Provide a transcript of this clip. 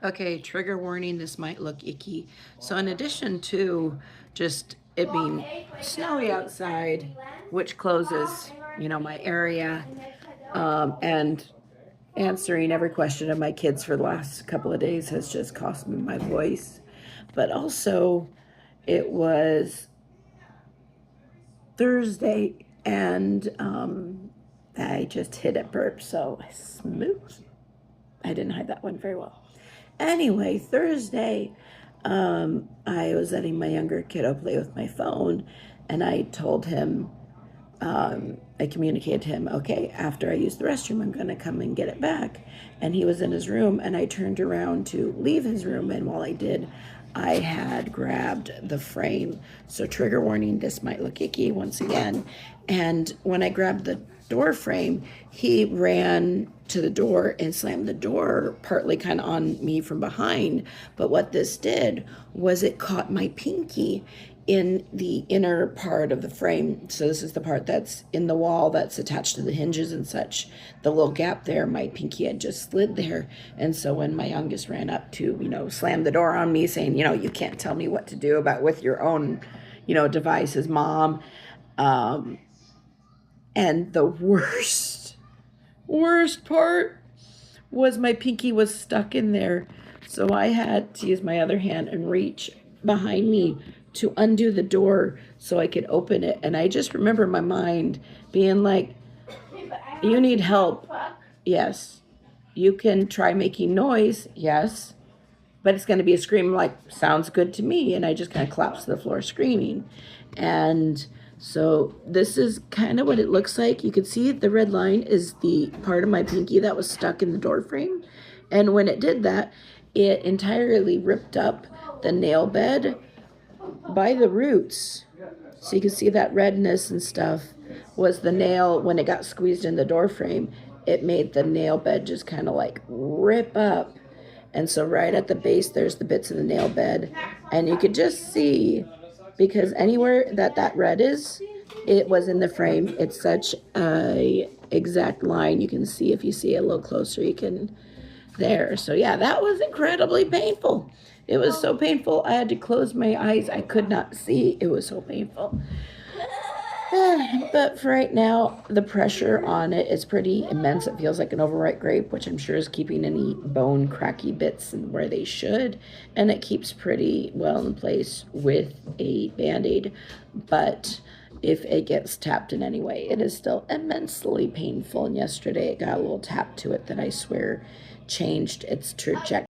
Okay, trigger warning, this might look icky. So in addition to just it being snowy outside, which closes, my area, and answering every question of my kids for the last couple of days has just cost me my voice. But also, it was Thursday, and I just hit a burp, so smooth. I didn't hide that one very well. Anyway, Thursday, I was letting my younger kiddo play with my phone, and I told him, I communicated to him, okay, after I use the restroom, I'm going to come and get it back. And he was in his room, and I turned around to leave his room, and while I did, I had grabbed the frame. So trigger warning, this might look icky once again. And when I grabbed the door frame, he ran to the door and slammed the door partly kind of on me from behind. But what this did was it caught my pinky in the inner part of the frame. So this is the part that's in the wall that's attached to the hinges and such. The little gap there, my pinky had just slid there. And so when my youngest ran up to, slam the door on me saying, you can't tell me what to do about with your own, devices, Mom. And the worst part was my pinky was stuck in there. So I had to use my other hand and reach behind me to undo the door so I could open it. And I just remember my mind being like, you need help. Yes. You can try making noise. Yes. But it's going to be a scream like, sounds good to me. And I just kind of collapsed to the floor screaming. And so this is kind of what it looks like. You can see the red line is the part of my pinky that was stuck in the door frame. And when it did that, it entirely ripped up the nail bed by the roots. So you can see that redness and stuff was the nail. When it got squeezed in the door frame, it made the nail bed just kind of like rip up. And so right at the base, there's the bits of the nail bed. And you could just see, because anywhere that red is, it was in the frame. It's such a exact line. You can see, if you see it a little closer, you can there. So yeah, that was incredibly painful. It was so painful, I had to close my eyes. I could not see. It was so painful. But for right now, the pressure on it is pretty immense. It feels like an overripe grape, which I'm sure is keeping any bone cracky bits where they should. And it keeps pretty well in place with a Band-Aid. But if it gets tapped in any way, it is still immensely painful. And yesterday it got a little tap to it that I swear changed its trajectory.